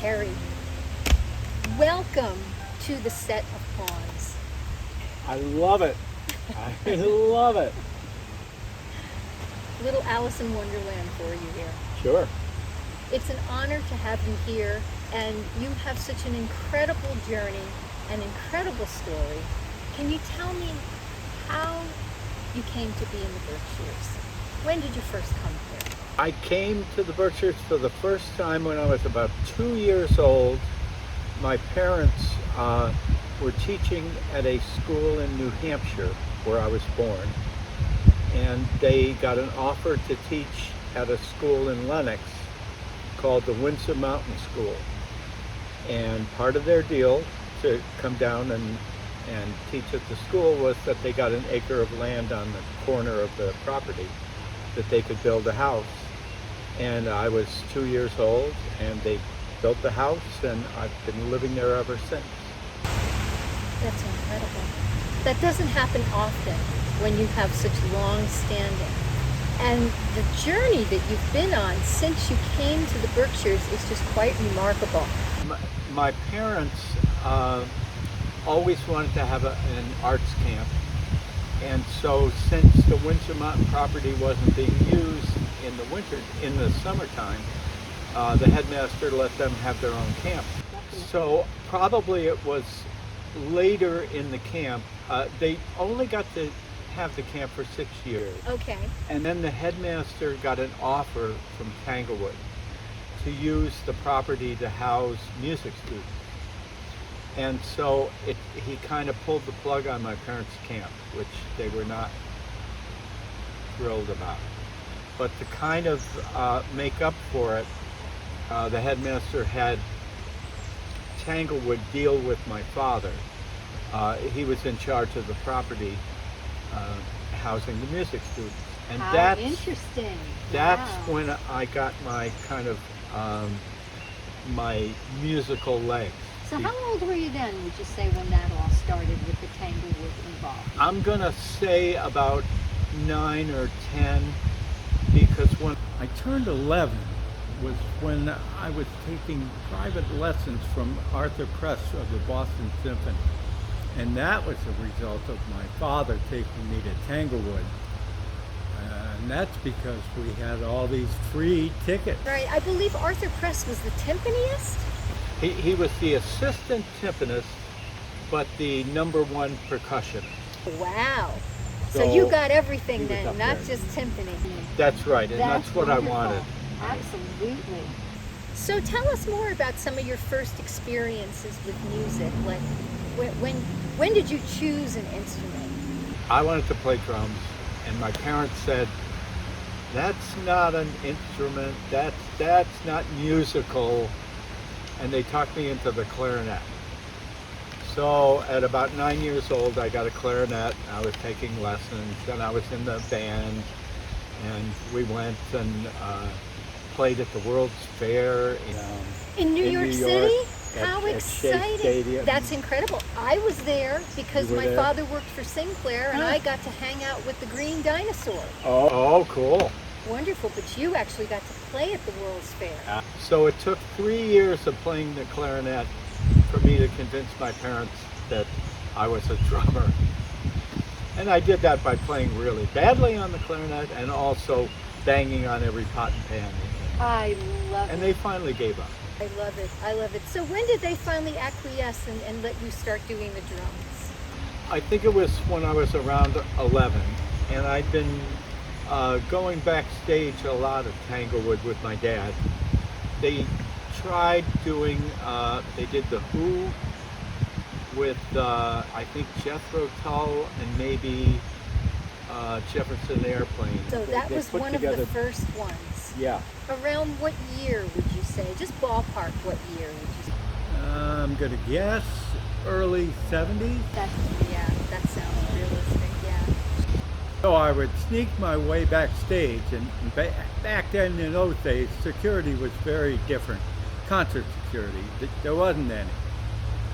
Terry, welcome to the set of Pawns. I love it. I love it. Little Alice in Wonderland for you here. Sure. It's an honor to have you here, and you have such an incredible journey, an incredible story. Can you tell me how you came to be in the Berkshires? When did you first come here? I came to the Berkshires for the first time when I was about 2 years old. My parents were teaching at a school in New Hampshire where I was born, and they got an offer to teach at a school in Lenox called the Windsor Mountain School. And part of their deal to come down and teach at the school was that they got an acre of land on the corner of the property that they could build a house. And I was 2 years old, and they built the house, and I've been living there ever since. That's incredible. That doesn't happen often when you have such long standing. And the journey that you've been on since you came to the Berkshires is just quite remarkable. My parents always wanted to have an arts camp, and so since the Windsor Mountain property wasn't being used in the summertime, the headmaster let them have their own camp. So probably it was later in the camp. They only got to have the camp for 6 years. Okay. And then the headmaster got an offer from Tanglewood to use the property to house music students. And so he kind of pulled the plug on my parents' camp, which they were not thrilled about. But to kind of make up for it, the headmaster had Tanglewood deal with my father. He was in charge of the property, housing the music students. And How interesting. that's Wow. when I got my kind of my musical legs. So how old were you then, would you say, when that all started with the Tanglewood involvement? I'm gonna say about 9 or 10, because when I turned 11 was when I was taking private lessons from Arthur Press of the Boston Symphony. And that was the result of my father taking me to Tanglewood. And that's because we had all these free tickets. Right. I believe Arthur Press was the timpaniist. He was the assistant timpanist, but the #1 percussionist. Wow. So So you got he everything was then, up not there. just timpani. That's right, and that's what I wonderful. wanted. Absolutely. So tell us more about some of your first experiences with music. Like, when did you choose an instrument? I wanted to play drums, and my parents said, "That's not an instrument. That's not musical," and they talked me into the clarinet. So at about 9 years old, I got a clarinet. I was taking lessons, and I was in the band, and we went and played at the World's Fair In New York New City? York, How at Shea exciting. Stadium. That's incredible. I was there because You were my there? father worked for Sinclair, and Huh. I got to hang out with the Green Dinosaur. Oh, cool. Wonderful, but you actually got to play at the World's Fair. So it took 3 years of playing the clarinet for me to convince my parents that I was a drummer. And I did that by playing really badly on the clarinet and also banging on every pot and pan. I love And it. they finally gave up. I love it. I love it. So when did they finally acquiesce and let you start doing the drums? I think it was when I was around 11, and I'd been going backstage a lot at Tanglewood with my dad. They tried doing, they did The Who with, I think, Jethro Tull and maybe Jefferson Airplane. So that They was put one of together- the first ones. Yeah. Around what year would you say? Just ballpark, what year would you say? I'm gonna guess early 70s. Yeah, that sounds realistic, yeah. So I would sneak my way backstage, and back then in those days, security was very different. Concert security, there wasn't any.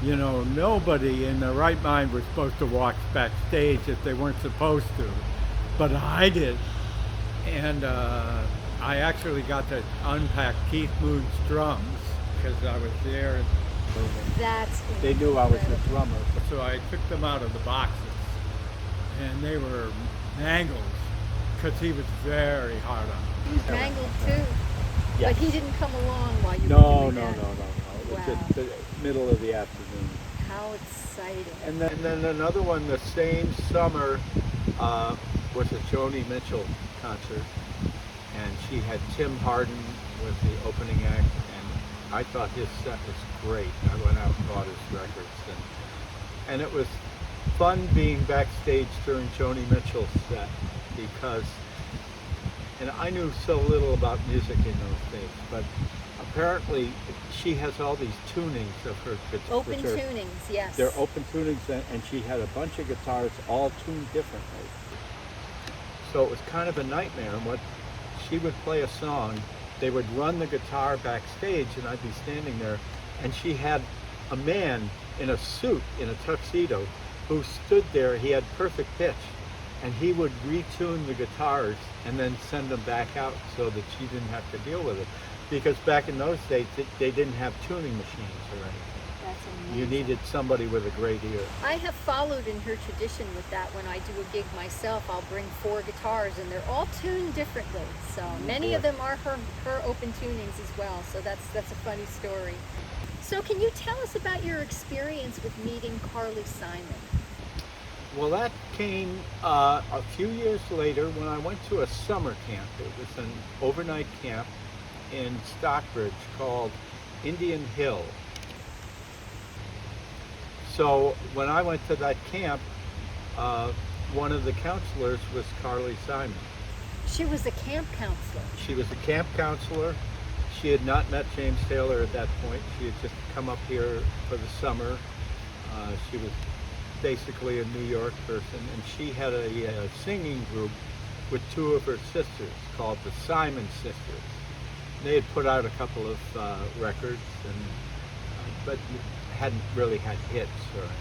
You know, nobody in their right mind was supposed to walk backstage if they weren't supposed to, but I did. And I actually got to unpack Keith Moon's drums because I was there. And That's they knew I was the incredible. drummer. So I took them out of the boxes, and they were mangled because he was very hard on them. He was mangled too, but he didn't come along while you were No, doing no, that. no, no, no. It was Wow. just the middle of the afternoon. How exciting. And then another one the same summer was a Joni Mitchell concert, and she had Tim Hardin with the opening act, and I thought his set was great. I went out and bought his records, and it was fun being backstage during Joni Mitchell's set because, and I knew so little about music in those days, but apparently she has all these tunings of her guitar. Open tunings, yes. They're open tunings, and she had a bunch of guitars all tuned differently. So it was kind of a nightmare. And what she would play a song, they would run the guitar backstage, and I'd be standing there, and she had a man in a suit, in a tuxedo, who stood there. He had perfect pitch, and he would retune the guitars and then send them back out so that she didn't have to deal with it. Because back in those days, they didn't have tuning machines or anything. That's amazing. You needed somebody with a great ear. I have followed in her tradition with that. When I do a gig myself, I'll bring 4 guitars, and they're all tuned differently. So many of them are her open tunings as well. So that's a funny story. So can you tell us about your experience with meeting Carly Simon? Well, that came a few years later when I went to a summer camp. It was an overnight camp in Stockbridge called Indian Hill. So when I went to that camp, one of the counselors was Carly Simon. She was a camp counselor. She was a camp counselor. She had not met James Taylor at that point. She had just come up here for the summer. She was basically a New York person, and she had a singing group with 2 of her sisters called the Simon Sisters. They had put out a couple of records, but hadn't really had hits or anything.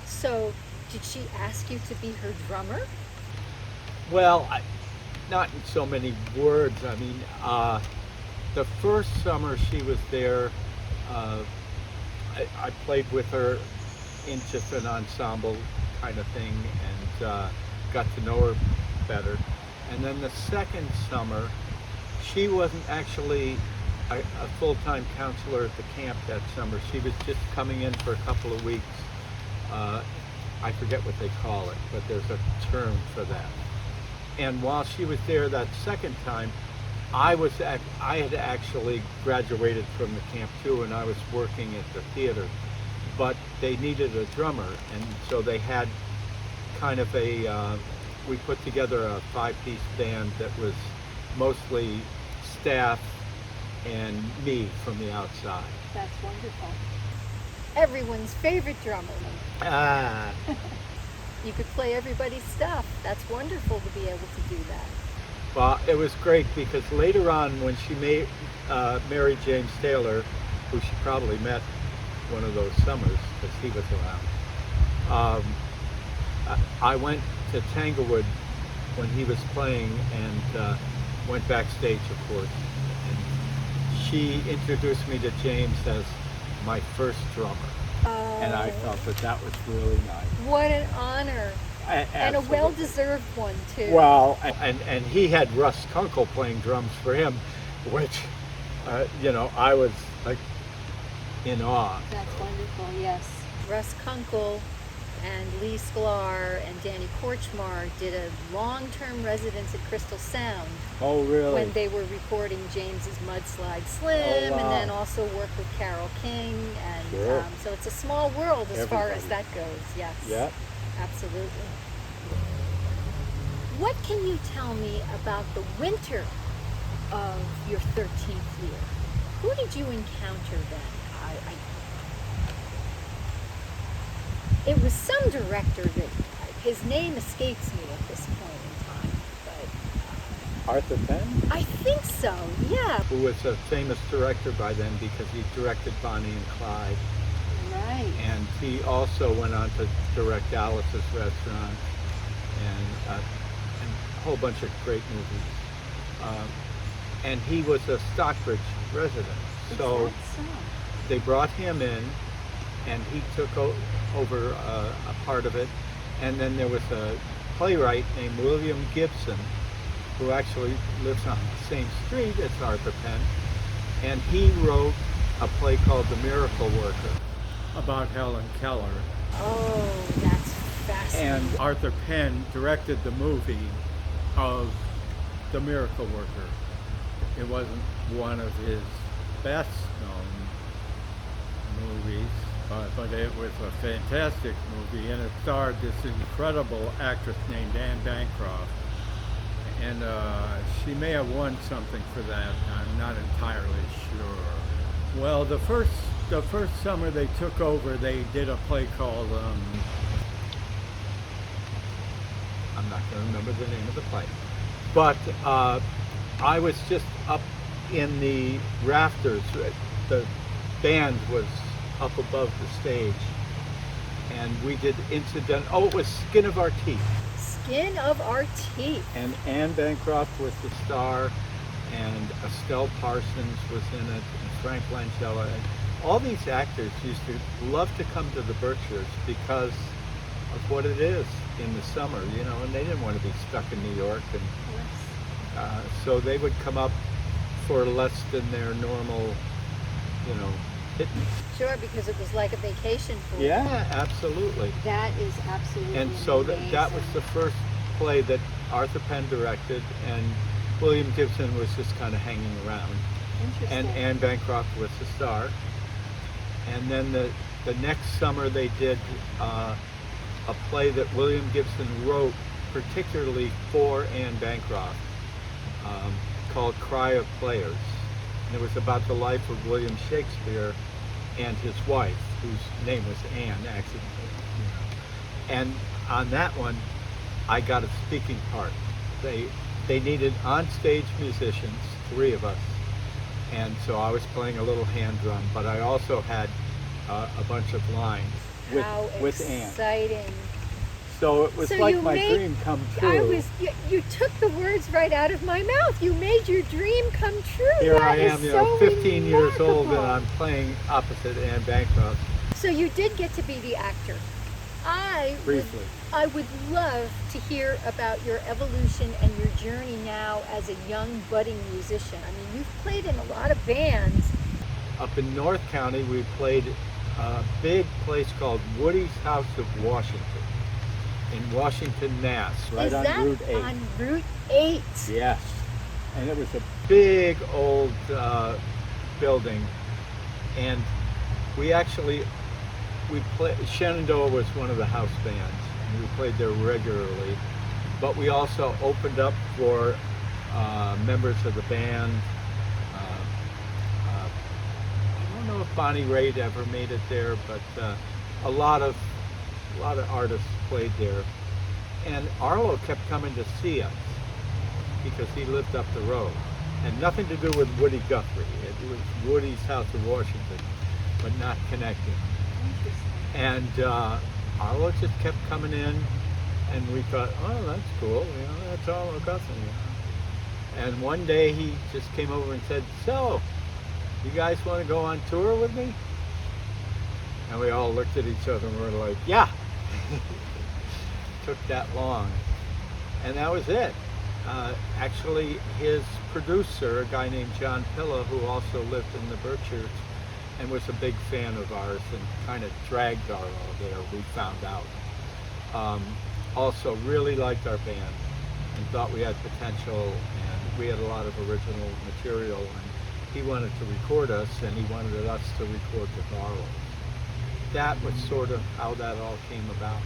So did she ask you to be her drummer? Well, not in so many words. I mean, the first summer she was there, I played with her in just an ensemble kind of thing and got to know her better. And then the second summer, she wasn't actually a full-time counselor at the camp that summer. She was just coming in for a couple of weeks. I forget what they call it, but there's a term for that. And while she was there that second time, I had actually graduated from the camp too, and I was working at the theater. But they needed a drummer, and so they had kind of we put together a 5-piece band that was mostly staff and me from the outside. That's wonderful. Everyone's favorite drummer. Ah, You could play everybody's stuff. That's wonderful to be able to do that. well, it was great because later on when she married James Taylor, who she probably met one of those summers because he was around, I went to Tanglewood when he was playing and went backstage, of course. And she introduced me to James as my first drummer. And I thought that was really nice. What an honor. And a Absolutely. well-deserved one, too. Well, and he had Russ Kunkel playing drums for him, which, I was like in awe. That's wonderful, yes. Russ Kunkel and Lee Sklar and Danny Korchmar did a long-term residence at Crystal Sound Oh, really? when they were recording James's Mudslide Slim, Oh, wow. and then also worked with Carole King, and Sure. so it's a small world as far as Everybody. that goes. Yes, Yeah. absolutely. What can you tell me about the winter of your 13th year? Who did you encounter then? It was some director that his name escapes me at this point in time, but Arthur Penn, I think so. Yeah. who was a famous director by then because he directed Bonnie and Clyde, Right. and he also went on to direct Alice's Restaurant and a whole bunch of great movies. And he was a Stockbridge resident, Is So that so? they brought him in, and he took over a part of it. And then there was a playwright named William Gibson, who actually lives on the same street as Arthur Penn, and he wrote a play called The Miracle Worker about Helen Keller. Oh, that's fascinating. And Arthur Penn directed the movie of The Miracle Worker. It wasn't one of his best known movies, but it was a fantastic movie, and it starred this incredible actress named Anne Bancroft. And she may have won something for that. I'm not entirely sure. Well, the first summer they took over, they did a play called I'm not going to remember the name of the play, but I was just up in the rafters. The band was up above the stage, and we did incident. Oh, it was Skin of Our Teeth. Skin of Our Teeth. And Anne Bancroft was the star, and Estelle Parsons was in it, and Frank Langella. And all these actors used to love to come to the Berkshires because of what it is in the summer, you know, and they didn't want to be stuck in New York. And so they would come up for less than their normal, you know, pittance. Sure, because it was like a vacation for you. Yeah, absolutely. That is absolutely And so amazing. that was the first play that Arthur Penn directed, and William Gibson was just kind of hanging around. Interesting. And Anne Bancroft was the star. And then the next summer they did a play that William Gibson wrote particularly for Anne Bancroft, called Cry of Players. And it was about the life of William Shakespeare and his wife, whose name was Anne, actually. And on that one, I got a speaking part. They needed on-stage musicians, 3 of us, and so I was playing a little hand drum, but I also had a bunch of lines with Anne. Exciting. So it was So like you my made- dream come true. You took the words right out of my mouth. You made your dream come true. Here That I is am, you so know, 15 years old, and remarkable. I'm playing opposite Anne Bancroft. So you did get to be the actor. Briefly. I would love to hear about your evolution and your journey now as a young budding musician. I mean, you've played in a lot of bands. Up in North County, we played a big place called Woody's House of Washington in Washington, Mass, right Is on that Route 8. on Route 8? Yes. And it was a big old building. And we played, Shenandoah was one of the house bands, and we played there regularly. But we also opened up for members of the band. I don't know if Bonnie Raitt ever made it there, but a lot of artists played there. And Arlo kept coming to see us because he lived up the road. Had nothing to do with Woody Guthrie. It was Woody's House of Washington, but not connected. Interesting. And Arlo just kept coming in, and we thought, oh, that's cool. You know, that's Arlo Guthrie. You know? And one day he just came over and said, so, you guys want to go on tour with me? And we all looked at each other and were like, yeah. Took that long. And that was it. Actually, his producer, a guy named John Pilla, who also lived in the Berkshires and was a big fan of ours and kind of dragged Arlo there, we found out. Also really liked our band and thought we had potential, and we had a lot of original material, and he wanted to record us, and he wanted us to record with Arlo. That was sort of how that all came about.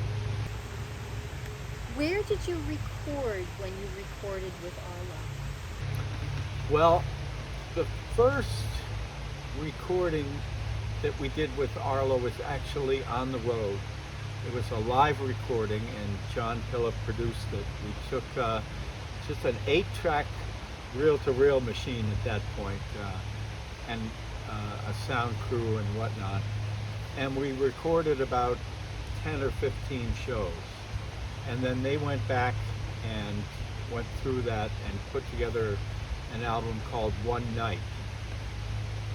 Where did you record when you recorded with Arlo? Well, the first recording that we did with Arlo was actually on the road. It was a live recording, and John Pilla produced it. We took just an 8-track reel-to-reel machine at that point, and a sound crew and whatnot. And we recorded about 10 or 15 shows. And then they went back and went through that and put together an album called One Night.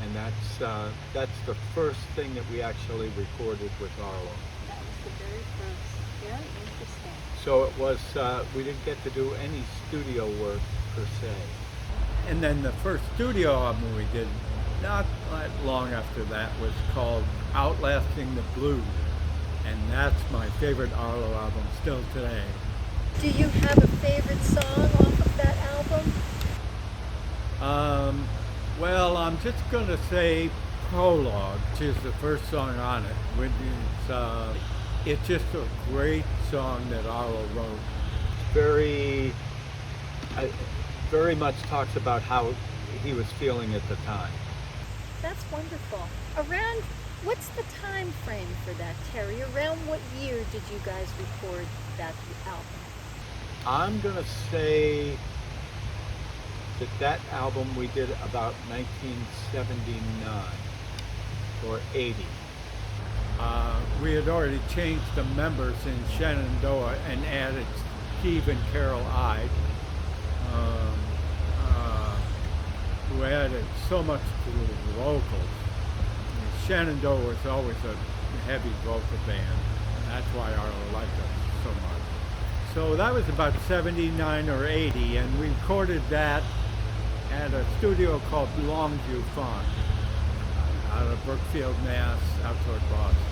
and that's the first thing that we actually recorded with Arlo. That was the very first. Very interesting. So it was, we didn't get to do any studio work per se. And then the first studio album we did, not that long after that, was called Outlasting the Blues. And that's my favorite Arlo album still today. Do you have a favorite song off of that album? Well, I'm just going to say Prologue, which is the first song on it, which is, it's just a great song that Arlo wrote. Very, very much talks about how he was feeling at the time. That's wonderful. Around, what's the time frame for that, Terry? Around what year did you guys record that album? I'm going to say that album we did about 1979 or 80. We had already changed the members in Shenandoah and added Steve and Carol Ide, who added so much to the vocals. Shenandoah was always a heavy vocal band, and that's why Arlo liked us so much. So that was about 79 or 80, and we recorded that at a studio called Longview Farm out of Brookfield, Mass, out toward Boston.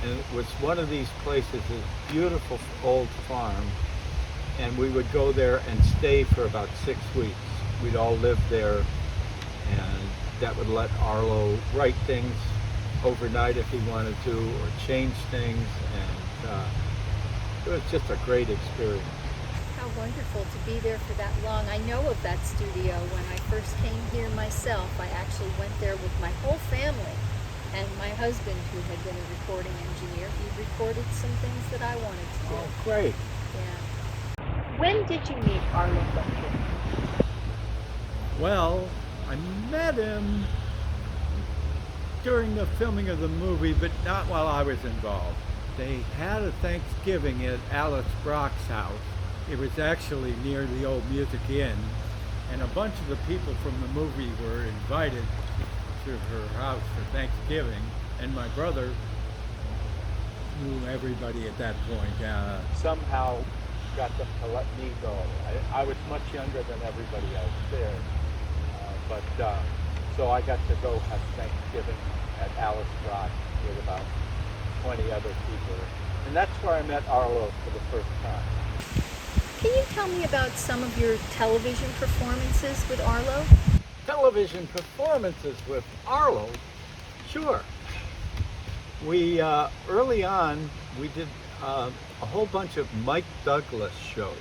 And it was one of these places, a beautiful old farm, and we would go there and stay for about 6 weeks. We'd all live there, and that would let Arlo write things overnight if he wanted to, or change things, and it was just a great experience. How wonderful to be there for that long. I know of that studio. When I first came here myself, I actually went there with my whole family. And my husband, who had been a recording engineer, he recorded some things that I wanted to do. Oh, great. Yeah. When did you meet Arlo Butcher? Well, I met him during the filming of the movie, but not while I was involved. They had a Thanksgiving at Alice Brock's house. It was actually near the old Music Inn, and a bunch of the people from the movie were invited to her house for Thanksgiving, and my brother knew everybody at that point. Somehow got them to let me go. I was much younger than everybody else there, so I got to go have Thanksgiving at Alice Brock with about 20 other people, and that's where I met Arlo for the first time. Can you tell me about some of your television performances with Arlo? Television performances with Arlo? Sure. We, early on, we did a whole bunch of Mike Douglas shows,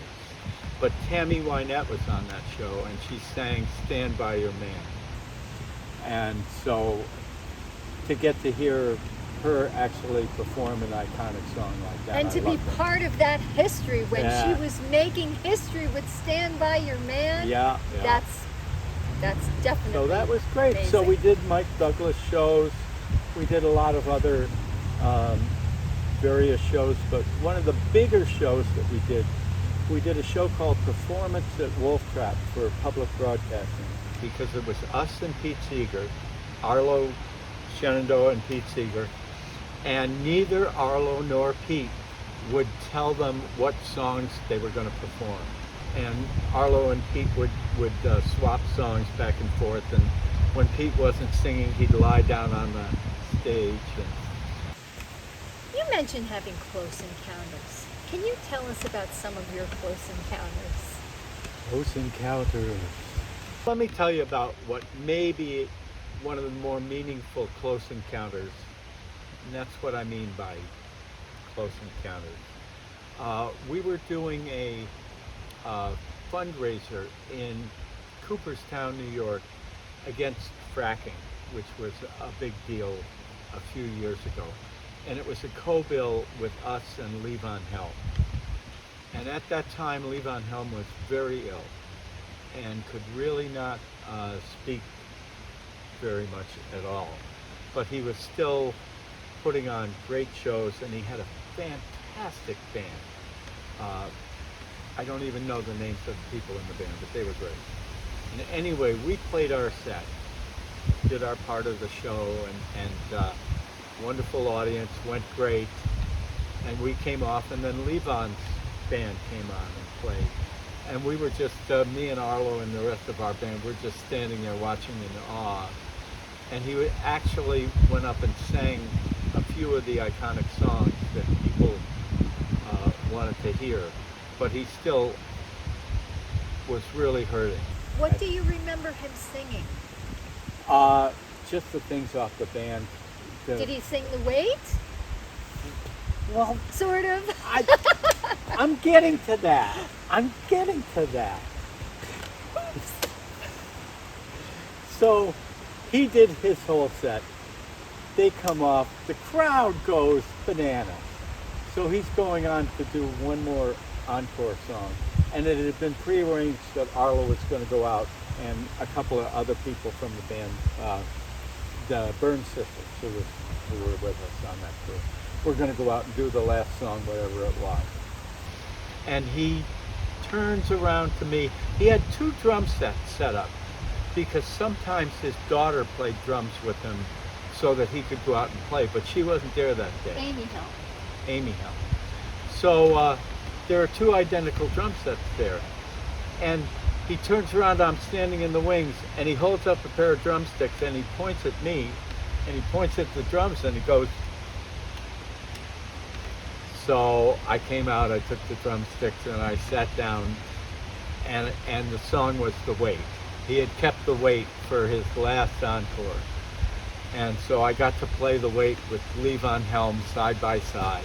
but Tammy Wynette was on that show, and she sang Stand By Your Man. And so to get to hear her actually perform an iconic song like that. And to be part of that history when she was making history with Stand By Your Man. Yeah. That's definitely So that was great. amazing. So we did Mike Douglas shows. We did a lot of other various shows, but one of the bigger shows that we did a show called Performance at Wolf Trap for public broadcasting, because it was us and Pete Seeger, Arlo, Shenandoah, and Pete Seeger, and neither Arlo nor Pete would tell them what songs they were going to perform. And Arlo and Pete would swap songs back and forth, and when Pete wasn't singing, he'd lie down on the stage. You mentioned having close encounters. Can you tell us about some of your close encounters? Close encounters. Let me tell you about what may be one of the more meaningful close encounters, and that's what I mean by close encounters. We were doing a fundraiser in Cooperstown, New York, against fracking, which was a big deal a few years ago. And it was a co-bill with us and Levon Helm. And at that time, Levon Helm was very ill and could really not speak very much at all. But he was still putting on great shows, and he had a fantastic band. I don't even know the names of the people in the band, but they were great. And anyway, we played our set, did our part of the show, and wonderful audience, went great. And we came off, and then Levon's band came on and played. And we were just, me and Arlo and the rest of our band, we're just standing there watching in awe. And he actually went up and sang a few of the iconic songs that people wanted to hear. But he still was really hurting. What do you remember him singing? Just the things off the band. Did he sing The Wait? Well, Sort of. I'm getting to that. I'm getting to that. So he did his whole set. They come off. The crowd goes bananas. So he's going on to do one more encore song. And it had been prearranged that Arlo was going to go out and a couple of other people from the band, the Burns sisters, who were with us on that tour, were going to go out and do the last song, whatever it was. And he turns around to me. He had 2 drum sets set up because sometimes his daughter played drums with him so that he could go out and play, but she wasn't there that day. Amy Hill. Amy Hill. So there are 2 identical drum sets there. And he turns around, I'm standing in the wings, and he holds up a pair of drumsticks and he points at me and he points at the drums and he goes. So I came out, I took the drumsticks and I sat down, and the song was The Wait. He had kept The Wait for his last encore. And so I got to play The Wait with Levon Helm side by side.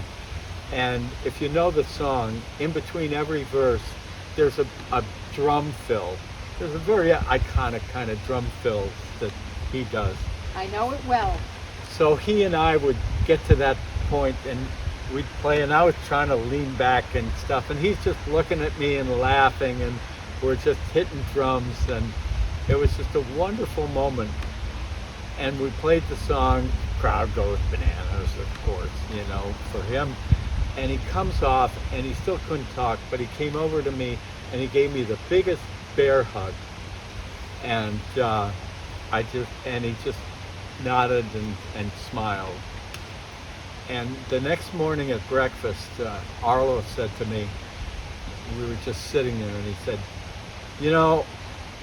And if you know the song, in between every verse, there's a drum fill. There's a very iconic kind of drum fill that he does. I know it well. So he and I would get to that point and we'd play, and I was trying to lean back and stuff, and he's just looking at me and laughing, and we're just hitting drums, and it was just a wonderful moment. And we played the song, crowd goes bananas, of course, you know, for him. And he comes off, and he still couldn't talk, but he came over to me, and he gave me the biggest bear hug. And he just nodded and smiled. And the next morning at breakfast, Arlo said to me, we were just sitting there, and he said, you know,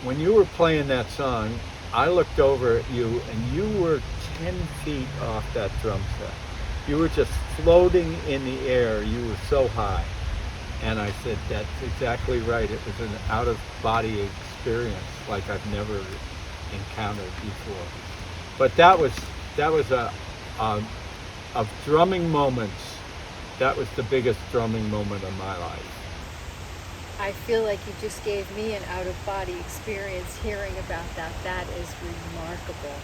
when you were playing that song, I looked over at you, and you were 10 feet off that drum set. You were just floating in the air. You were so high. And I said, that's exactly right. It was an out-of-body experience like I've never encountered before. But that was of drumming moments, that was the biggest drumming moment of my life. I feel like you just gave me an out-of-body experience hearing about that. That is remarkable.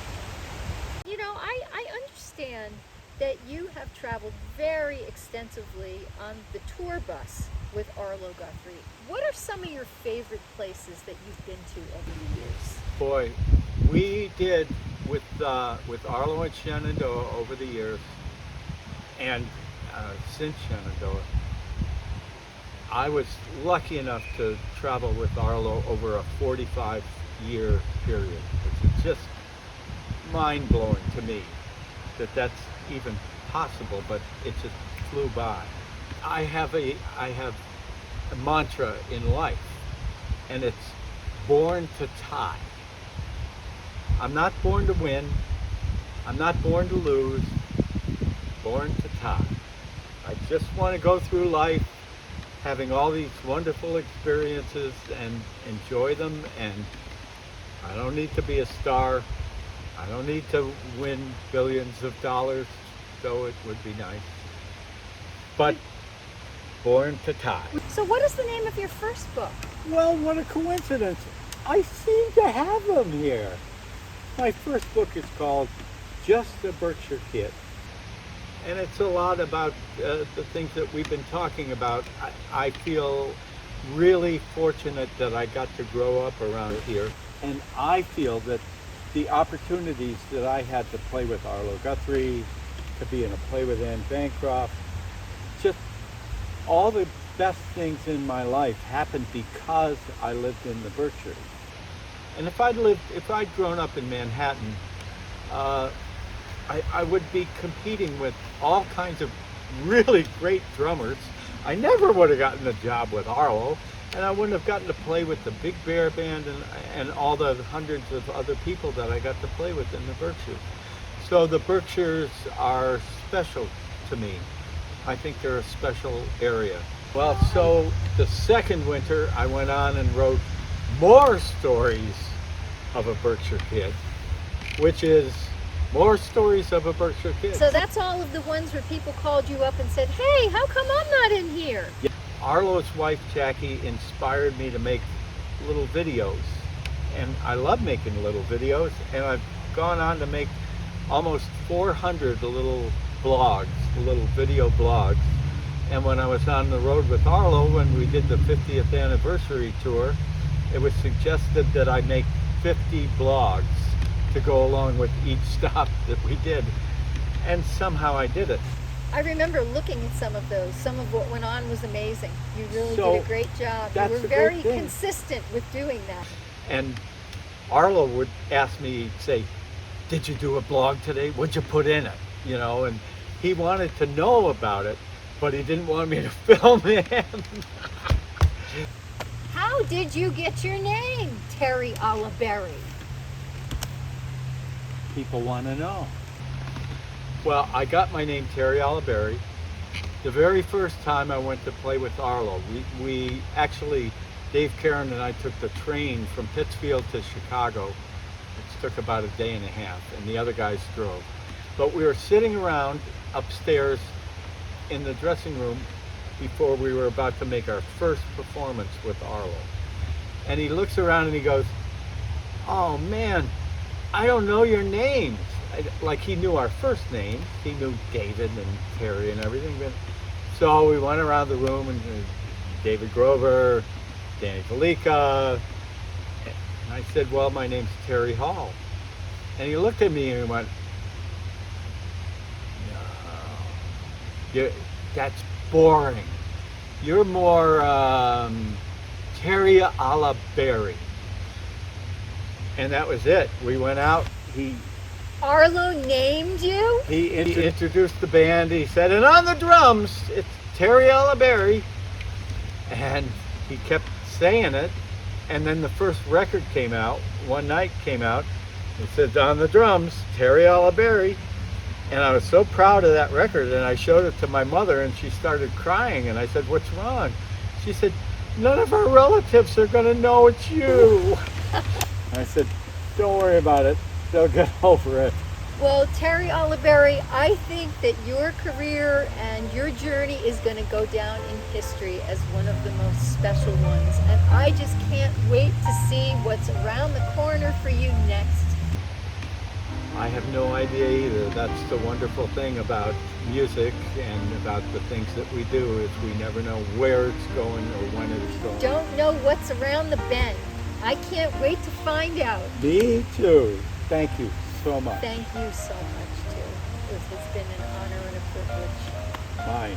You know, I understand that you have traveled very extensively on the tour bus with Arlo Guthrie. What are some of your favorite places that you've been to over the years? Boy, we did with Arlo and Shenandoah over the years, and since Shenandoah, I was lucky enough to travel with Arlo over a 45-year period, which is just mind-blowing to me that that's even possible, but it just flew by. I have a mantra in life, and it's born to tie. I'm not born to win. I'm not born to lose. Born to tie. I just want to go through life having all these wonderful experiences and enjoy them, and I don't need to be a star. I don't need to win billions of dollars, though it would be nice. But born to tie. So what is the name of your first book? Well, what a coincidence. I seem to have them here. My first book is called Just a Berkshire Kid. And it's a lot about the things that we've been talking about. I feel really fortunate that I got to grow up around here. And I feel that the opportunities that I had to play with Arlo Guthrie, to be in a play with Anne Bancroft, just all the best things in my life happened because I lived in the Berkshires. And if I'd grown up in Manhattan, uh, I would be competing with all kinds of really great drummers. I never would have gotten a job with Arlo, and I wouldn't have gotten to play with the Big Bear Band and all the hundreds of other people that I got to play with in the Berkshires. So the Berkshires are special to me. I think they're a special area. Well, so the second winter, I went on and wrote more stories of a Berkshire Kid, which is more stories of a Berkshire Kid. So that's all of the ones where people called you up and said, hey, how come I'm not in here? Yeah. Arlo's wife, Jackie, inspired me to make little videos. And I love making little videos, and I've gone on to make almost 400 little blogs, little video blogs. And when I was on the road with Arlo, when we did the 50th anniversary tour, it was suggested that I make 50 blogs to go along with each stop that we did. And somehow I did it. I remember looking at some of those. Some of what went on was amazing. You really So, did a great job. You that's were a great very thing. consistent with doing that. And Arlo would ask me, say, did you do a blog today? What'd you put in it? You know, and he wanted to know about it, but he didn't want me to film him. How did you get your name, Terry Oliberry? People want to know. Well, I got my name Terry Oliberry the very first time I went to play with Arlo. We actually, Dave Karen and I took the train from Pittsfield to Chicago. It took about a day and a half, and the other guys drove. But we were sitting around upstairs in the dressing room before we were about to make our first performance with Arlo. And he looks around and he goes, oh man, I don't know your names. Like he knew our first names. He knew David and Terry and everything. But so we went around the room and David Grover, Danny Felica. And I said, well, my name's Terry Hall. And he looked at me and he went, no, that's boring. You're more Terry Oliberry. And that was it. We went out. Arlo named you? He introduced the band. He said, and on the drums, it's Terry Oliberry. And he kept saying it. And then the first record came out, One Night came out. It said, on the drums, Terry Oliberry. And I was so proud of that record. And I showed it to my mother and she started crying. And I said, what's wrong? She said, none of our relatives are going to know it's you. I said, don't worry about it. They'll get over it. Well, Terry Oliberry, I think that your career and your journey is going to go down in history as one of the most special ones. And I just can't wait to see what's around the corner for you next. I have no idea either. That's the wonderful thing about music and about the things that we do is we never know where it's going or when it's going. Don't know what's around the bend. I can't wait to find out. Me too. Thank you so much. Thank you so much, too. It's been an honor and a privilege. Mine.